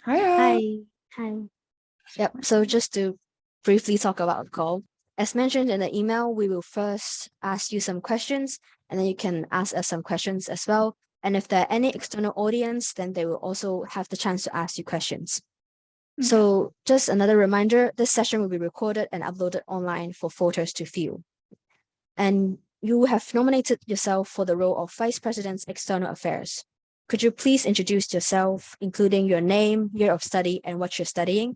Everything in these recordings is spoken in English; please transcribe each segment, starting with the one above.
Hiya. Hi. Hi. Yep. So just to briefly talk about the call, as mentioned in the email, we will first ask you some questions, and then you can ask us some questions as well. And if there are any external audience, then they will also have the chance to ask you questions. Okay. So just another reminder, this session will be recorded and uploaded online for voters to view. And you have nominated yourself for the role of Vice President's External Affairs. Could you please introduce yourself, including your name, year of study, and what you're studying?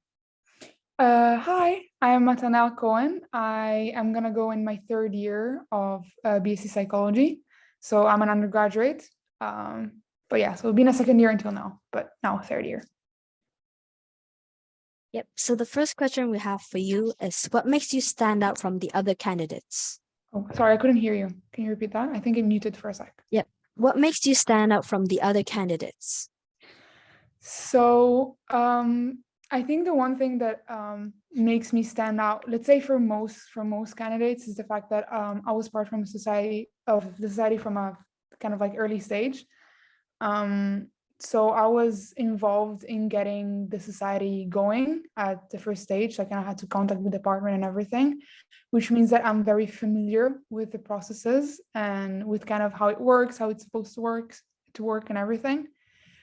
Hi, I am Matan-Elle Cohen. I am going to go in my third year of BSc Psychology. So I'm an undergraduate. But yeah, so it'll be in a second year until now, but now third year. Yep. So the first question we have for you is, what makes you stand out from the other candidates? Oh, sorry, I couldn't hear you. Can you repeat that? I think it muted for a sec. Yep. What makes you stand out from the other candidates? So I think the one thing that makes me stand out, let's say for most candidates, is the fact that I was part from the society from a kind of like early stage. So I was involved in getting the society going at the first stage. Like I had to contact the department and everything, which means that I'm very familiar with the processes and with kind of how it works, how it's supposed to work and everything.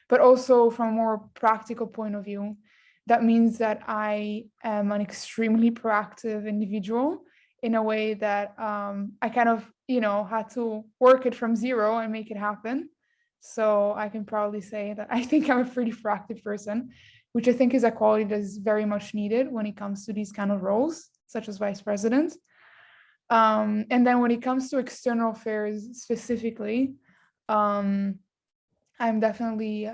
But also from a more practical point of view, that means that I am an extremely proactive individual in a way that I kind of, had to work it from zero and make it happen. So I can proudly say that I think I'm a pretty proactive person, which I think is a quality that is very much needed when it comes to these kind of roles, such as vice president. And then when it comes to external affairs specifically, I'm definitely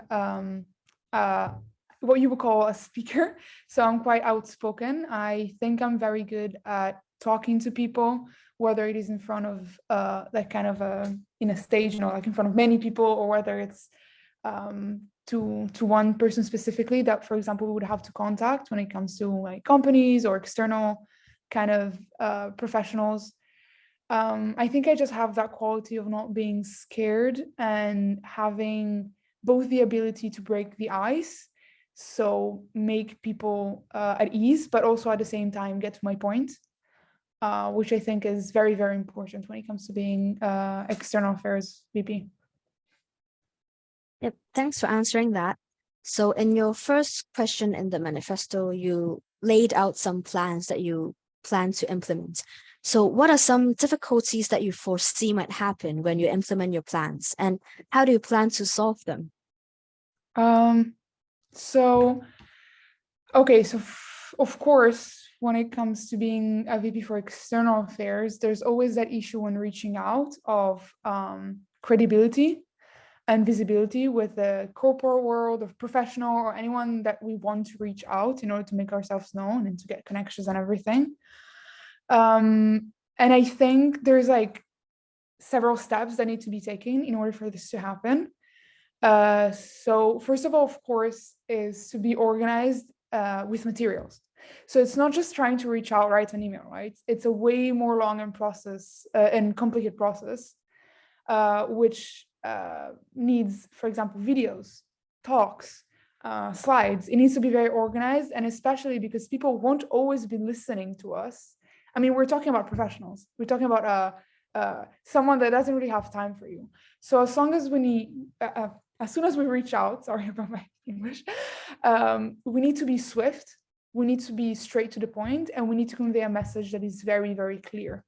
what you would call a speaker. So I'm quite outspoken. I think I'm very good at talking to people, whether it is in front of like kind of in a stage, like in front of many people, or whether it's to one person specifically that, for example, we would have to contact when it comes to like companies or external kind of professionals. I think I just have that quality of not being scared and having both the ability to break the ice, so make people at ease, but also at the same time get to my point, which I think is very, very important when it comes to being external affairs VP. Yep. Thanks for answering that. So in your first question in the manifesto, you laid out some plans that you plan to implement. So what are some difficulties that you foresee might happen when you implement your plans, and how do you plan to solve them? So of course, when it comes to being a VP for external affairs, there's always that issue when reaching out of credibility and visibility with the corporate world of professional or anyone that we want to reach out in order to make ourselves known and to get connections and everything. And I think there's like several steps that need to be taken in order for this to happen. So first of all, of course, is to be organized with materials. So it's not just trying to reach out, write an email, right? It's a way more long and complicated process, which needs, for example, videos, talks, slides. It needs to be very organized, and especially because people won't always be listening to us. I mean, we're talking about professionals. We're talking about someone that doesn't really have time for you. So as soon as we reach out, sorry about my English, we need to be swift. We need to be straight to the point, and we need to convey a message that is very, very clear.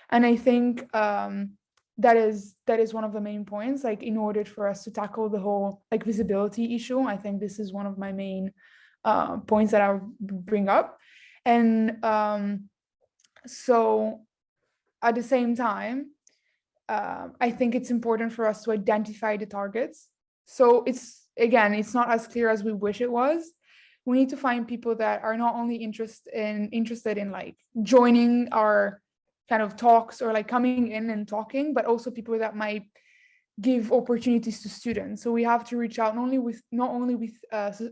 And I think that is one of the main points. Like in order for us to tackle the whole like visibility issue, I think this is one of my main points that I'll bring up. And so at the same time, I think it's important for us to identify the targets. So it's not as clear as we wish it was. We need to find people that are not only interested in like joining our kind of talks or like coming in and talking, but also people that might give opportunities to students. So we have to reach out not only with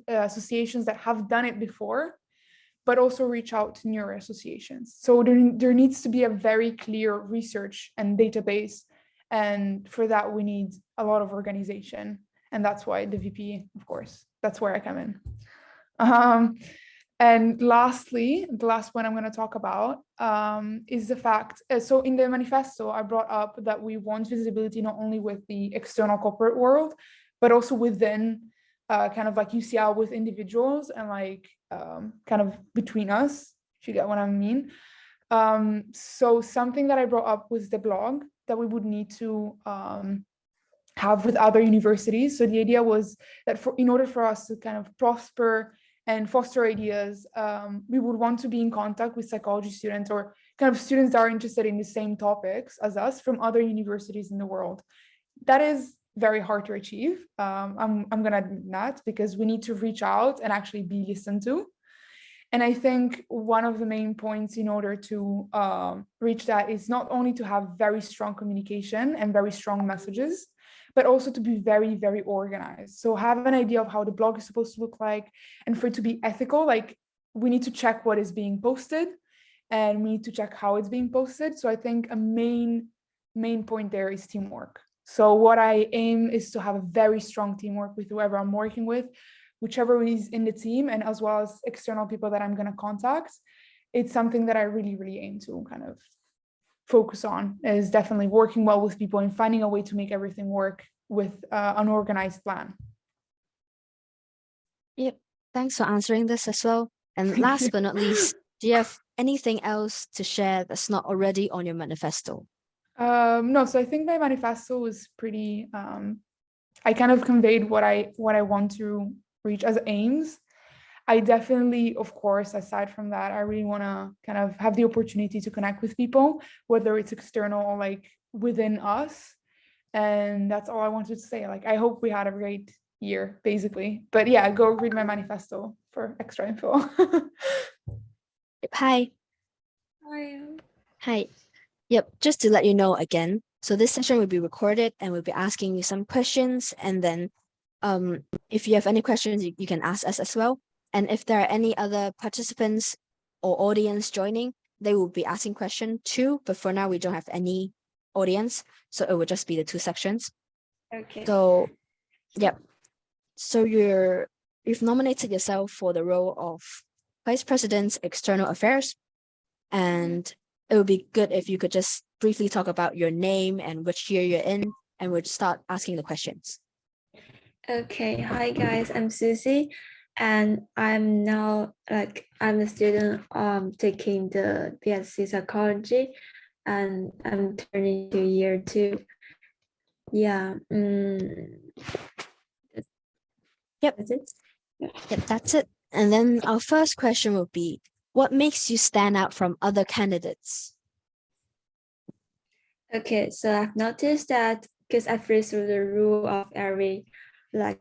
associations that have done it before, but also reach out to newer associations. So there needs to be a very clear research and database. And for that, we need a lot of organization. And that's why the VP, of course, that's where I come in. And lastly, the last point I'm going to talk about is the fact, so in the manifesto, I brought up that we want visibility not only with the external corporate world, but also within kind of like UCL with individuals and like kind of between us, if you get what I mean. So something that I brought up was the blog that we would need to have with other universities. So the idea was that in order for us to kind of prosper and foster ideas, we would want to be in contact with psychology students or kind of students that are interested in the same topics as us from other universities in the world. That is very hard to achieve. I'm going to admit that, because we need to reach out and actually be listened to. And I think one of the main points in order to reach that is not only to have very strong communication and very strong messages, but also to be very, very organized. So have an idea of how the blog is supposed to look like. And for it to be ethical, like we need to check what is being posted and we need to check how it's being posted. So I think a main point there is teamwork. So what I aim is to have a very strong teamwork with whoever I'm working with, whichever is in the team, and as well as external people that I'm going to contact. It's something that I really, really aim to kind of focus on, is definitely working well with people and finding a way to make everything work with an organized plan. Yep. Thanks for answering this as well. And last but not least, do you have anything else to share that's not already on your manifesto? No, so I think my manifesto was pretty, I kind of conveyed what I want to reach as aims. I definitely, of course, aside from that, I really want to kind of have the opportunity to connect with people, whether it's external or like within us. And that's all I wanted to say. Like, I hope we had a great year, basically. But yeah, go read my manifesto for extra info. Hi. Hi. Hi. Yep, just to let you know again, so this session will be recorded and we'll be asking you some questions, and then if you have any questions, you can ask us as well. And if there are any other participants or audience joining, they will be asking questions too, but for now we don't have any audience, so it will just be the two sections. Okay. So, yep. So you've nominated yourself for the role of Vice President, External Affairs, and it would be good if you could just briefly talk about your name and which year you're in, and we'll start asking the questions. Okay. Hi guys, I'm Susie, and I'm now I'm a student taking the BSc psychology, and I'm turning to year 2. Yeah. Yep. That's it. Yep, that's it. And then our first question will be, what makes you stand out from other candidates? Okay, so I've noticed that because I've read through the rule of every the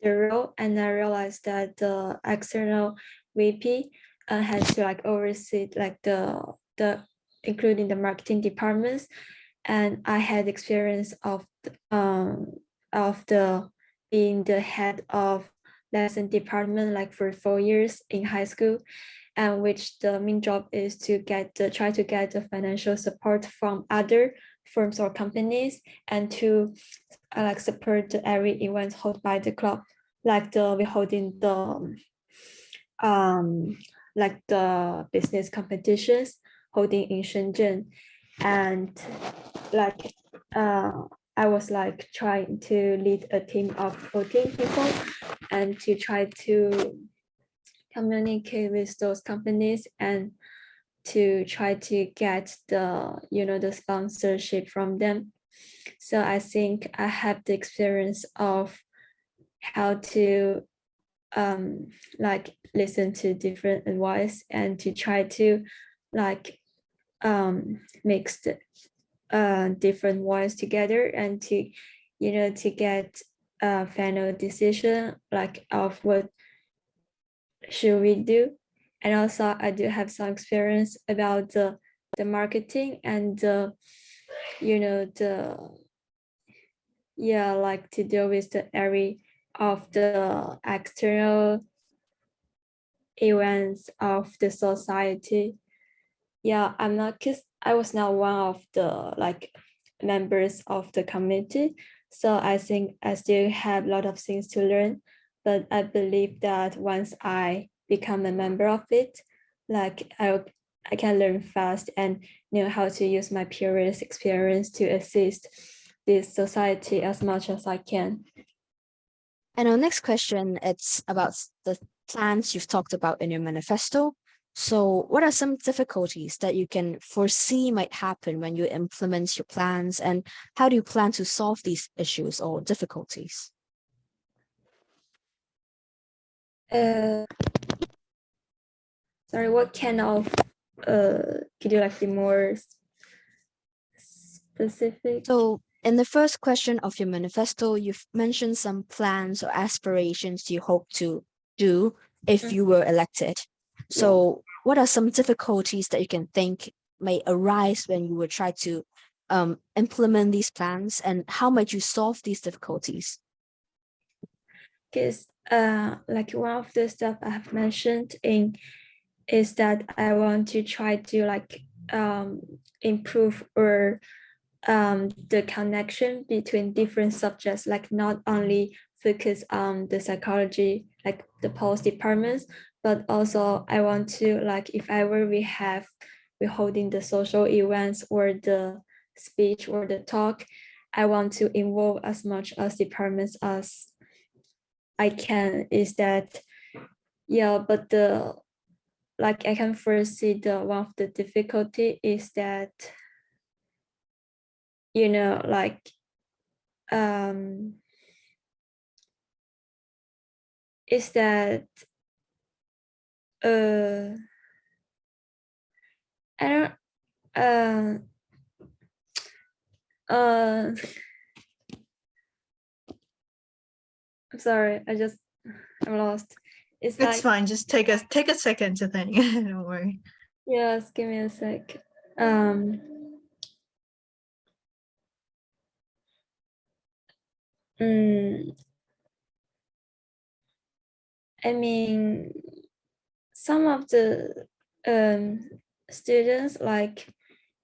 role, and I realized that the external VP has to oversee the including the marketing departments, and I had experience of the being the head of lesson department for 4 years in high school, and which the main job is to try to get the financial support from other firms or companies, and to support every event held by the club, we holding the business competitions holding in Shenzhen, and I was trying to lead a team of 14 people and to try to communicate with those companies and to try to get the sponsorship from them. So I think I have the experience of how to listen to different advice and to try to mix the different voice together, and to get a final decision of what should we do. And also I do have some experience about the marketing and to deal with the area of the external events of the society. Yeah, I was not one of the members of the committee, so I think I still have a lot of things to learn, but I believe that once I become a member of it, like I can learn fast and know how to use my previous experience to assist this society as much as I can. And our next question, it's about the plans you've talked about in your manifesto. So what are some difficulties that you can foresee might happen when you implement your plans, and how do you plan to solve these issues or difficulties? Sorry, what kind of could you like be more specific? So in the first question of your manifesto, you've mentioned some plans or aspirations you hope to do if you were elected. So what are some difficulties that you can think may arise when you would try to implement these plans, and how might you solve these difficulties? Because like one of the stuff I have mentioned is that I want to try to like improve or the connection between different subjects, like not only focus on the psychology, like the post departments, but also I want to like if ever we're holding the social events or the speech or the talk, I want to involve as much as departments as I can. Is that but the like I can foresee the one of the difficulty is that like is that I don't I'm sorry, I'm lost. It's It's fine. Just take a second to think. Don't worry. Yes, give me a sec. I mean, some of the students like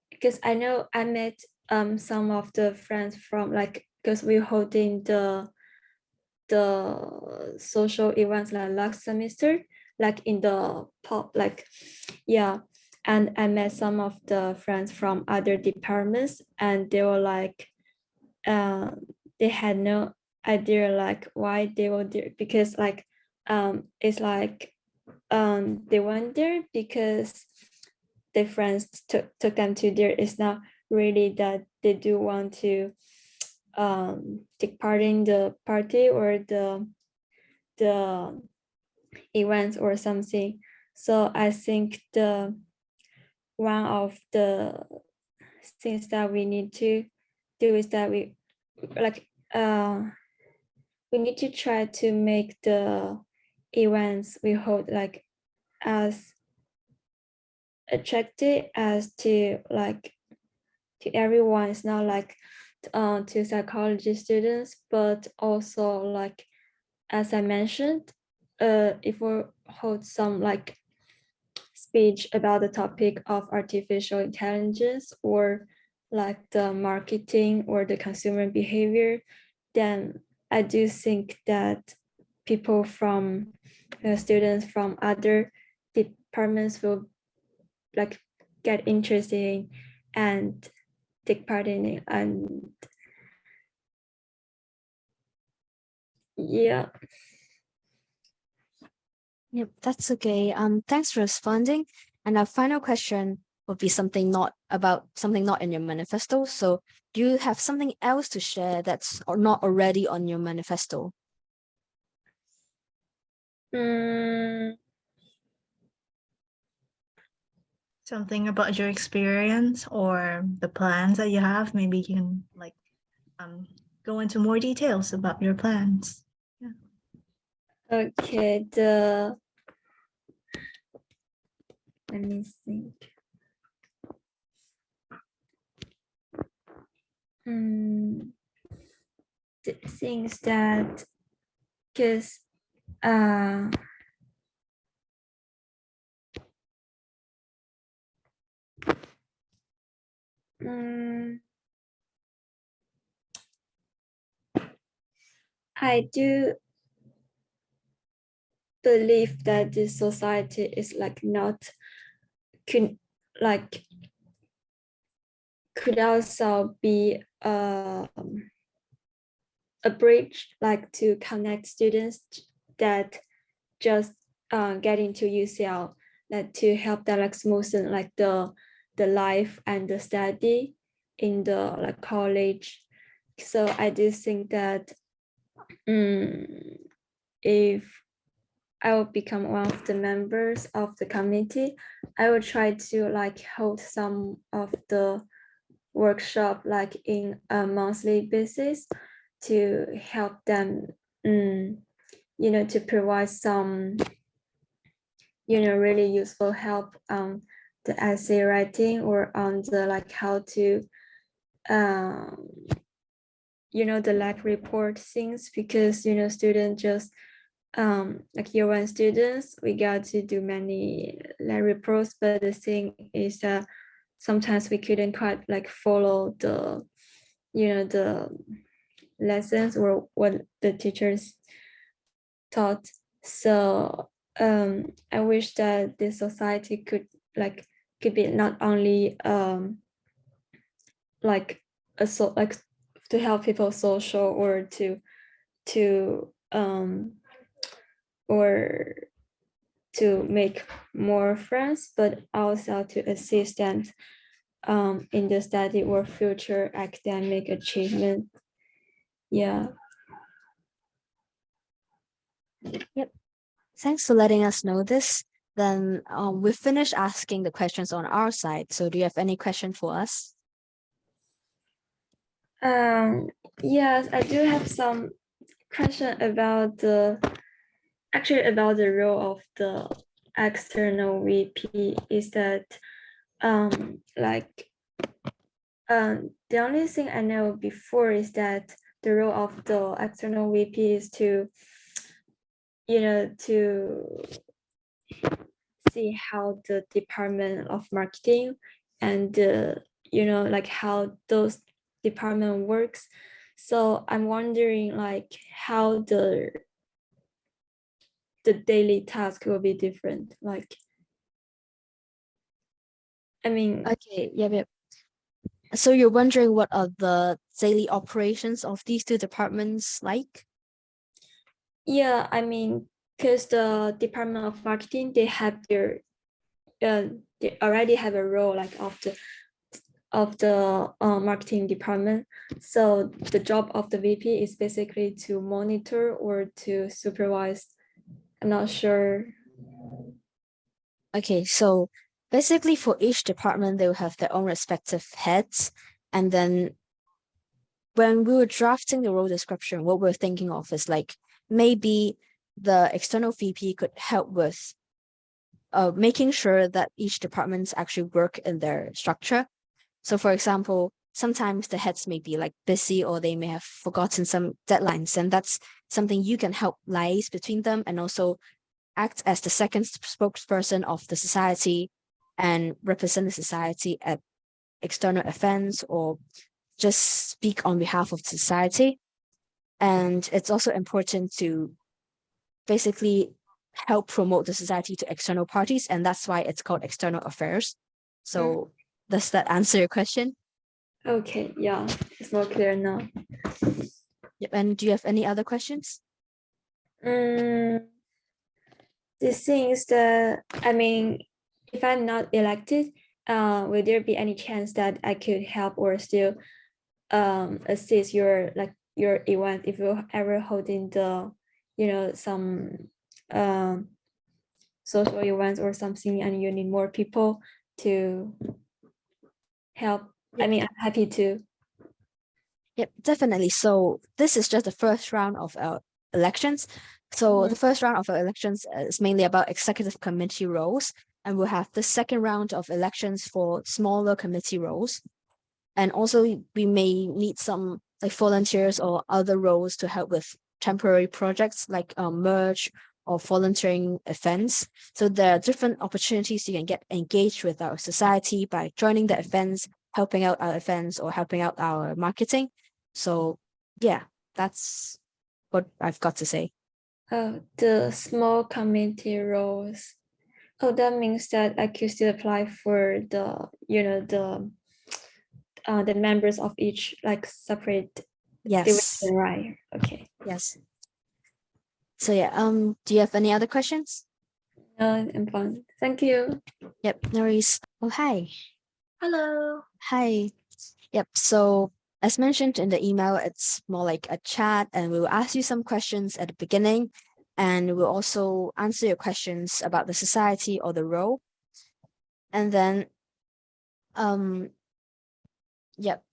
because I know I met some of the friends from like because we're holding the social events like last semester, like in the pop like and I met some of the friends from other departments, and they were like they had no idea like why they were there, because like it's like they went there because their friends took them to there. It's not really that they do want to take part in the party or the events or something. So I think the one of the things that we need to do is that we like we need to try to make the events we hold like as attractive as to like to everyone. It's not like to psychology students, but also like as I mentioned, if we hold some like speech about the topic of artificial intelligence or like the marketing or the consumer behavior, then I do think that people from students from other departments will like get interested in and take part in it. And yeah. Yep, that's okay. Thanks for responding. And our final question would be something not in your manifesto. So do you have something else to share that's not already on your manifesto? Something about your experience or the plans that you have. Maybe you can like go into more details about your plans. Okay, let me think. The things that because I do believe that this society is like not could like could also be a bridge like to connect students that just get into UCL, like to help them like smoothen like the life and the study in the like college. So I do think that if I will become one of the members of the committee, I will try to like hold some of the workshop like in a monthly basis to help them, to provide some, really useful help on the essay writing or on the like how to, the lab report things, because students just like year one students, we got to do many lab reports, but the thing is that sometimes we couldn't quite like follow the the lessons or what the teachers taught. So I wish that this society could be not only like to help people social or to make more friends, but also to assist them in the study or future academic achievement. Yeah. Yep. Thanks for letting us know this. Then we've finished asking the questions on our side. So do you have any question for us? Yes, I do have some question about the role of the external VP. Is that the only thing I know before is that the role of the external VP is to see how the department of marketing and like how those department works. So I'm wondering like how the daily task will be different. Like, I mean, Okay, yep. So you're wondering what are the daily operations of these two departments like? yeah, I mean, because the Department of Marketing, they have their they already have a role like of the marketing department. So the job of the VP is basically to monitor or to supervise. I'm not sure. Okay, so basically for each department, they will have their own respective heads. And then when we were drafting the role description, what we're thinking of is like maybe the external VP could help with making sure that each departments actually work in their structure. So for example, sometimes the heads may be like busy or they may have forgotten some deadlines, and that's something you can help liaise between them and also act as the second spokesperson of the society and represent the society at external events or just speak on behalf of society. And it's also important to basically help promote the society to external parties, and that's why it's called external affairs. So does that answer your question? Okay, yeah, it's more clear now. Yep. And do you have any other questions? The thing is that, I mean, if I'm not elected, will there be any chance that I could help or still assist your event if you're ever holding the some social events or something and you need more people to help? I mean, I'm happy to. Yep, definitely. So this is just the first round of our elections. So the first round of our elections is mainly about executive committee roles, and we'll have the second round of elections for smaller committee roles. And also we may need some like volunteers or other roles to help with temporary projects like merge or volunteering events. So there are different opportunities you can get engaged with our society by joining the events, helping out our events, or helping out our marketing. So yeah, that's what I've got to say. The small committee roles. Oh, that means that I could still apply for the, the members of each like separate Yes. division, right? Okay. Yes. So yeah, do you have any other questions? No, I'm fine. Thank you. Yep, no worries. Oh, hi. Hello. Hi. Yep. So as mentioned in the email, it's more like a chat, and we will ask you some questions at the beginning, and we'll also answer your questions about the society or the role. And then, yep.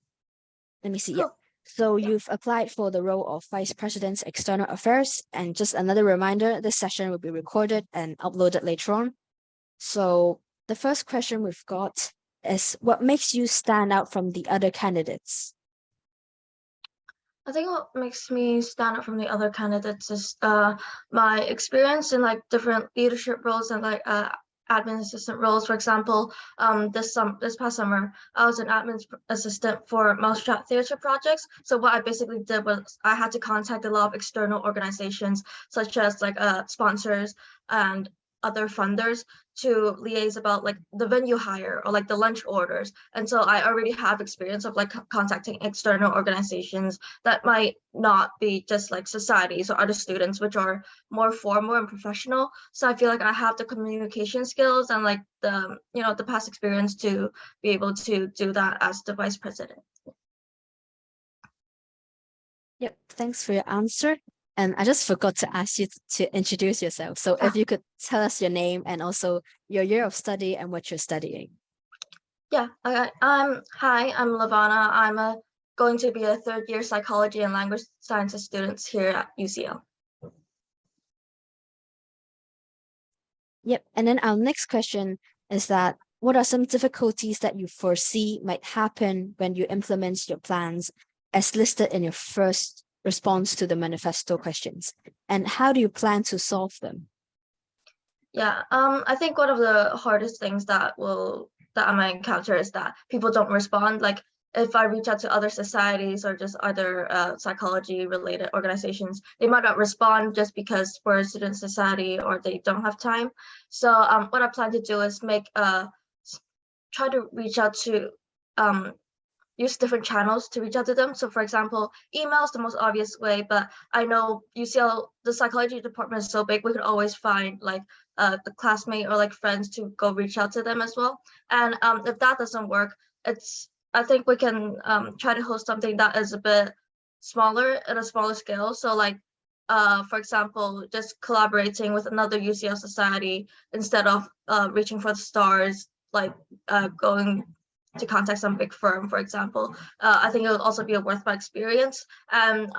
Let me see. Yep. Cool. So you've applied for the role of Vice President's External Affairs, and just another reminder, this session will be recorded and uploaded later on. So the first question we've got is, what makes you stand out from the other candidates? I think what makes me stand out from the other candidates is my experience in like different leadership roles and like admin assistant roles. For example, this past summer, I was an admin assistant for Mousetrap Theatre projects. So what I basically did was I had to contact a lot of external organizations, such as like sponsors and other funders, to liaise about like the venue hire or like the lunch orders. And so I already have experience of like contacting external organizations that might not be just like societies or other students, which are more formal and professional. So I feel like I have the communication skills and like the the past experience to be able to do that as the vice president. Yep, thanks for your answer. And I just forgot to ask you to introduce yourself. So if you could tell us your name and also your year of study and what you're studying. Yeah, hi, I'm Levana. I'm going to be a third year psychology and language sciences student here at UCL. Yep, and then our next question is that, what are some difficulties that you foresee might happen when you implement your plans as listed in your first response to the manifesto questions? And how do you plan to solve them? Yeah, I think one of the hardest things that I might encounter is that people don't respond. Like if I reach out to other societies or just other psychology related organizations, they might not respond just because we're a student society or they don't have time. So what I plan to do is try to reach out to use different channels to reach out to them. So for example, email is the most obvious way, but I know UCL, the psychology department is so big, we could always find like the classmate or like friends to go reach out to them as well. And if that doesn't work, I think we can try to host something that is a bit smaller at a smaller scale. So like, for example, just collaborating with another UCL society instead of reaching for the stars, like going to contact some big firm, for example. I think it would also be a worthwhile experience. And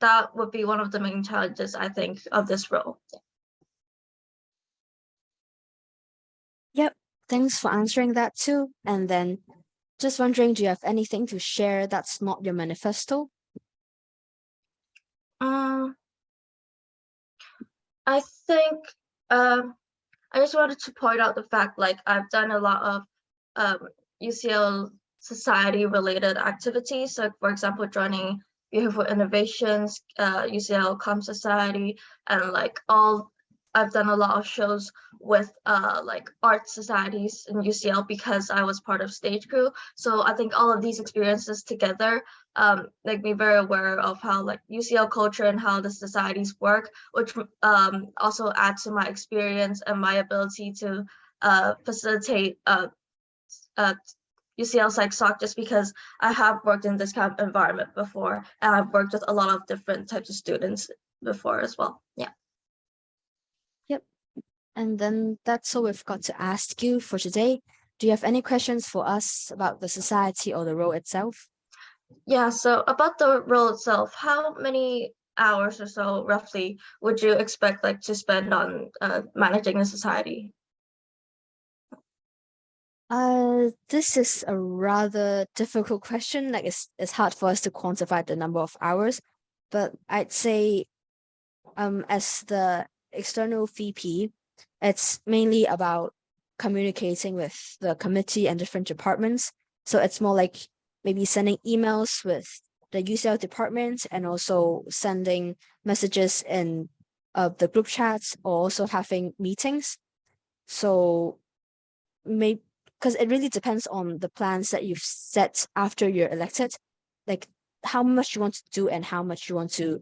that would be one of the main challenges, I think, of this role. Yep, thanks for answering that too. And then just wondering, do you have anything to share that's not your manifesto? I think I just wanted to point out the fact, like I've done a lot of UCL society related activities. So for example, joining Beautiful Innovations, UCL Com Society, and like I've done a lot of shows with like art societies in UCL because I was part of stage crew. So I think all of these experiences together make me very aware of how like UCL culture and how the societies work, which also adds to my experience and my ability to facilitate UCL PsychSoc, just because I have worked in this kind of environment before, and I've worked with a lot of different types of students before as well. Yeah. Yep. And then that's all we've got to ask you for today. Do you have any questions for us about the society or the role itself? Yeah, so about the role itself, how many hours or so roughly would you expect like to spend on managing the society? This is a rather difficult question. Like it's hard for us to quantify the number of hours, but I'd say, as the external VP, it's mainly about communicating with the committee and different departments. So it's more like maybe sending emails with the UCL department and also sending messages in the group chats or also having meetings. So maybe because it really depends on the plans that you've set after you're elected, like how much you want to do and how much you want to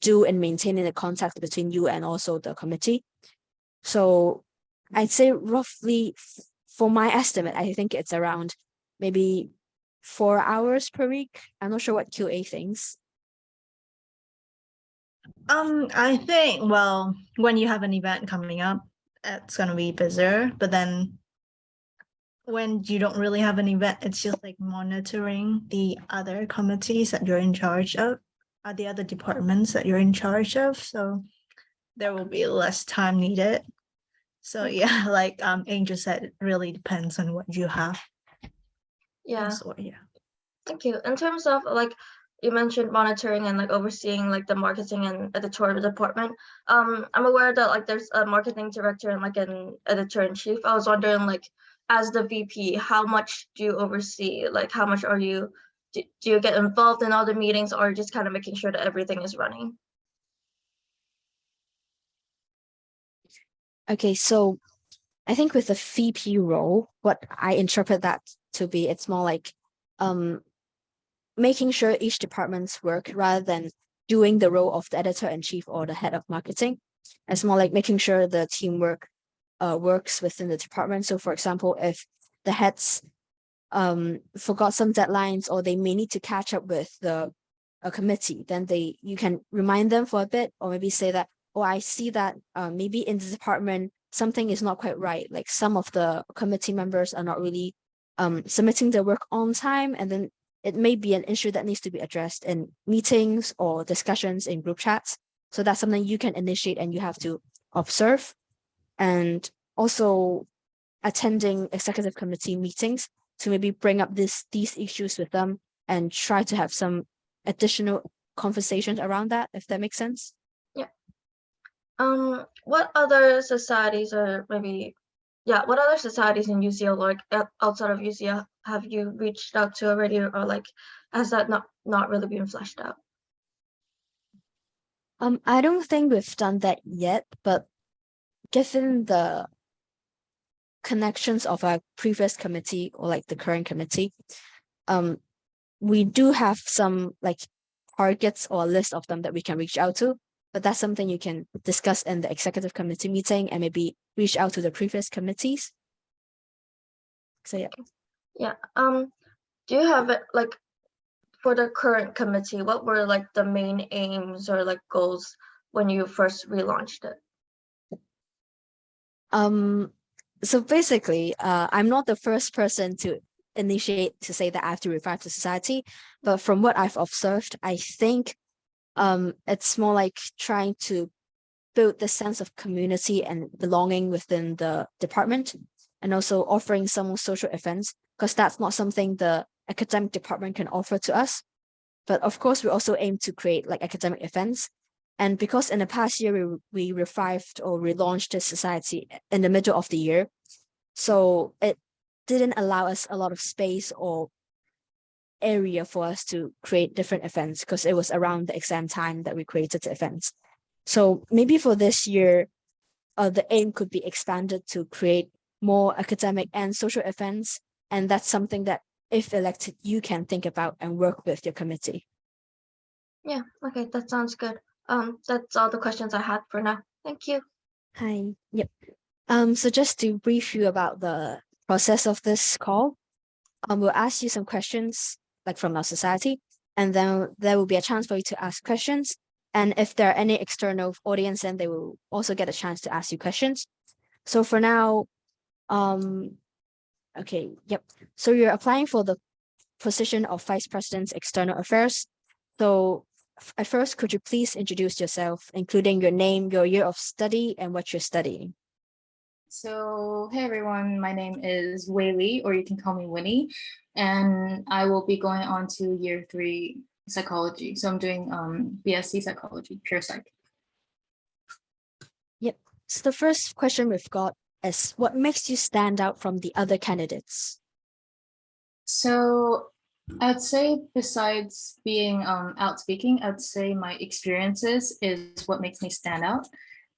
do in maintaining the contact between you and also the committee. So I'd say roughly, for my estimate, I think it's around maybe 4 hours per week. I'm not sure what QA thinks. I think, well, when you have an event coming up, it's gonna be busier, but then when you don't really have an event, it's just like monitoring the other committees that you're in charge of, the other departments that you're in charge of. So there will be less time needed. So yeah, like Angel said, it really depends on what you have. Yeah. So yeah. Thank you. In terms of like you mentioned monitoring and like overseeing like the marketing and editorial department. I'm aware that like there's a marketing director and like an editor-in-chief. I was wondering, like, as the VP, how much do you oversee? Like how much are you do you get involved in all the meetings, or just kind of making sure that everything is running? Okay, so I think with the VP role, what I interpret that to be, it's more like making sure each department's work rather than doing the role of the editor-in-chief or the head of marketing. It's more like making sure the teamwork works within the department. So for example, if the heads forgot some deadlines or they may need to catch up with the committee, then you can remind them for a bit, or maybe say that, oh, I see that maybe in the department something is not quite right. Like some of the committee members are not really submitting their work on time, and then it may be an issue that needs to be addressed in meetings or discussions in group chats. So that's something you can initiate and you have to observe. And also attending executive committee meetings to maybe bring up these issues with them and try to have some additional conversations around that, if that makes sense. Yeah. What other societies, or maybe, yeah, what other societies in UCL, like outside of UCL, have you reached out to already, or like has that not really been fleshed out? I don't think we've done that yet, but given the connections of our previous committee or like the current committee, we do have some like targets or a list of them that we can reach out to, but that's something you can discuss in the executive committee meeting and maybe reach out to the previous committees. So yeah. Yeah. Do you have it like for the current committee, what were like the main aims or like goals when you first relaunched it? So basically, I'm not the first person to initiate to say that I have to revive the society, but from what I've observed, I think it's more like trying to build the sense of community and belonging within the department, and also offering some social events, because that's not something the academic department can offer to us. But of course, we also aim to create like academic events. And because in the past year, we revived or relaunched this society in the middle of the year, so it didn't allow us a lot of space or area for us to create different events, because it was around the exam time that we created the events. So maybe for this year, the aim could be expanded to create more academic and social events. And that's something that, if elected, you can think about and work with your committee. Yeah, okay, that sounds good. That's all the questions I had for now. Thank you. Hi. Yep. So just to brief you about the process of this call, we'll ask you some questions like from our society, and then there will be a chance for you to ask questions. And if there are any external audience, then they will also get a chance to ask you questions. So for now, okay, yep. So you're applying for the position of Vice President's External Affairs. So at first, could you please introduce yourself, including your name, your year of study, and what you're studying? So, hey everyone, my name is Wei, or you can call me Winnie, and I will be going on to year 3 psychology. So I'm doing BSc psychology, pure psych. Yep. So the first question we've got is, what makes you stand out from the other candidates? So I'd say besides being out speaking, I'd say my experiences is what makes me stand out.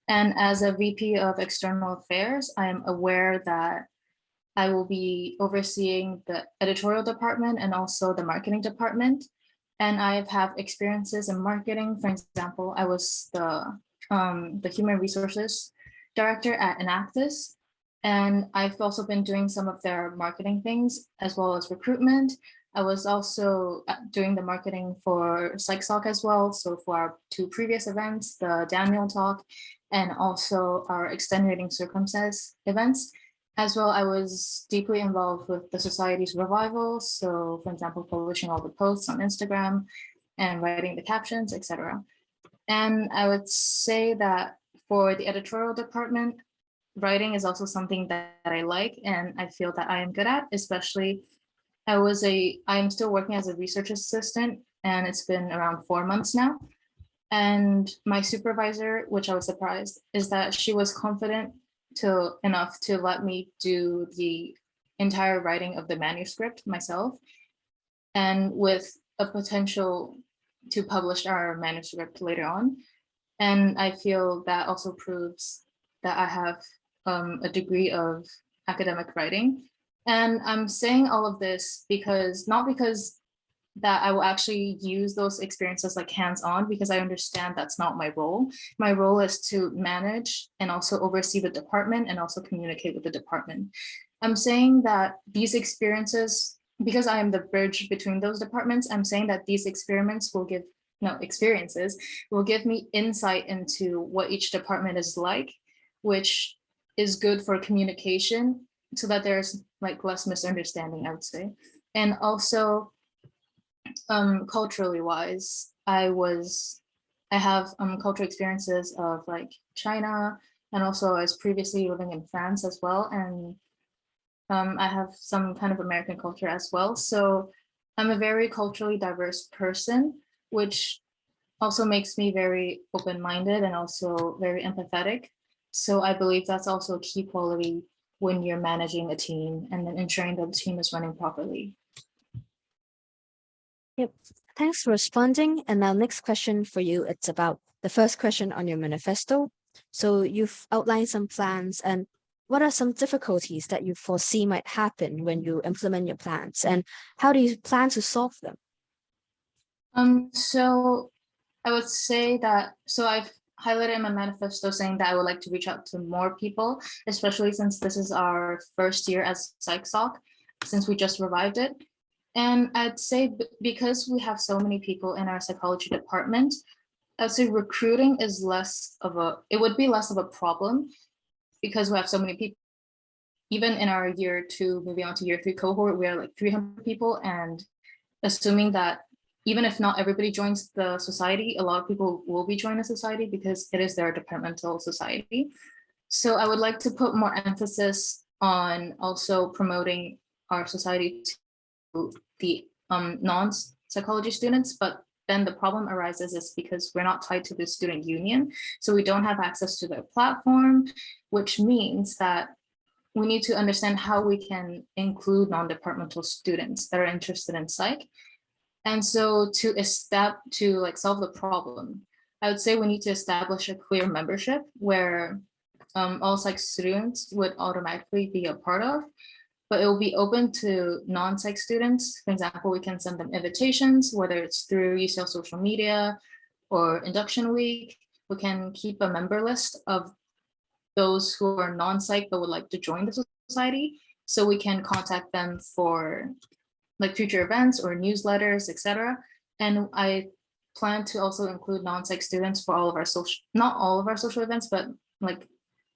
And as a VP of External Affairs, I am aware that I will be overseeing the editorial department and also the marketing department. And I've had experiences in marketing. For example, I was the human resources director at Enactus. And I've also been doing some of their marketing things as well as recruitment. I was also doing the marketing for PsychSoc as well. So for our two previous events, the Daniel Talk and also our Extenuating Circumstances events. As well, I was deeply involved with the Society's revival. So for example, publishing all the posts on Instagram and writing the captions, etc. And I would say that for the editorial department, writing is also something that I like and I feel that I am good at, especially I'm still working as a research assistant and it's been around 4 months now. And my supervisor, which I was surprised, is that she was confident enough to let me do the entire writing of the manuscript myself, and with a potential to publish our manuscript later on. And I feel that also proves that I have a degree of academic writing. And I'm saying all of this not because that I will actually use those experiences like hands-on, because I understand that's not my role. My role is to manage and also oversee the department and also communicate with the department. I'm saying that these experiences, because I am the bridge between those departments, I'm saying that these experiences will give me insight into what each department is like, which is good for communication so that there's like less misunderstanding, I would say. And also, culturally wise, I have cultural experiences of like China, and also I was previously living in France as well, and I have some kind of American culture as well. So I'm a very culturally diverse person, which also makes me very open-minded and also very empathetic. So I believe that's also a key quality when you're managing a team and then ensuring that the team is running properly. Yep. Thanks for responding. And now next question for you. It's about the first question on your manifesto. So you've outlined some plans, and what are some difficulties that you foresee might happen when you implement your plans, and how do you plan to solve them? So I would say that, so I've highlighted in my manifesto saying that I would like to reach out to more people, especially since this is our first year as PsychSoc, since we just revived it. And I'd say because we have so many people in our psychology department, I'd say recruiting is it would be less of a problem because we have so many people. Even in our year 2, moving on to year 3 cohort, we are like 300 people, and assuming that even if not everybody joins the society, a lot of people will be joining the society because it is their departmental society. So I would like to put more emphasis on also promoting our society to the non-psychology students, but then the problem arises is because we're not tied to the student union, so we don't have access to their platform, which means that we need to understand how we can include non-departmental students that are interested in psych. And so to solve the problem, I would say we need to establish a clear membership where all psych students would automatically be a part of, but it will be open to non-psych students. For example, we can send them invitations, whether it's through UCL social media or induction week. We can keep a member list of those who are non-psych but would like to join the society, so we can contact them for like future events or newsletters, etc. And I plan to also include non-psych students for all of our not all of our social events, but like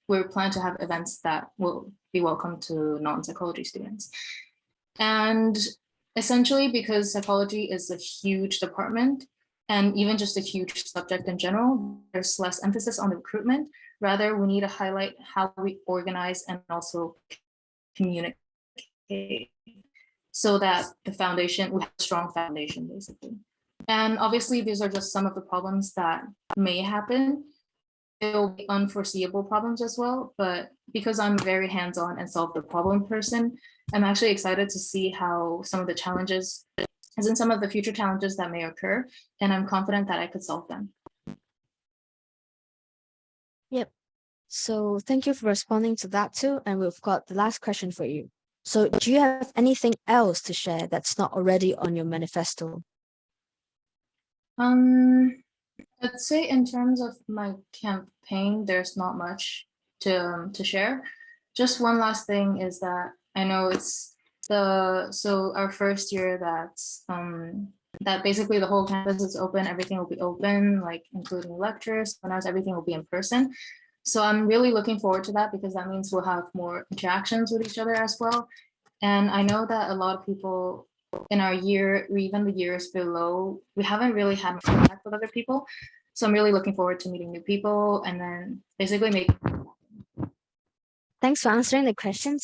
we plan to have events that will be welcome to non-psychology students. And essentially, because psychology is a huge department and even just a huge subject in general, there's less emphasis on the recruitment. Rather, we need to highlight how we organize and also communicate so that we have a strong foundation, basically. And obviously, these are just some of the problems that may happen. There will be unforeseeable problems as well, but because I'm very hands-on and solve the problem person, I'm actually excited to see how some of the challenges as in some of the future challenges that may occur, and I'm confident that I could solve them. Yep. So thank you for responding to that too. And we've got the last question for you. So do you have anything else to share that's not already on your manifesto? I'd say in terms of my campaign, there's not much to share. Just one last thing is that I know it's our first year that basically the whole campus is open, everything will be open, like including lectures, seminars, everything will be in person. So I'm really looking forward to that because that means we'll have more interactions with each other as well. And I know that a lot of people in our year, or even the years below, we haven't really had much contact with other people. So I'm really looking forward to meeting new people and then basically making. Thanks for answering the questions.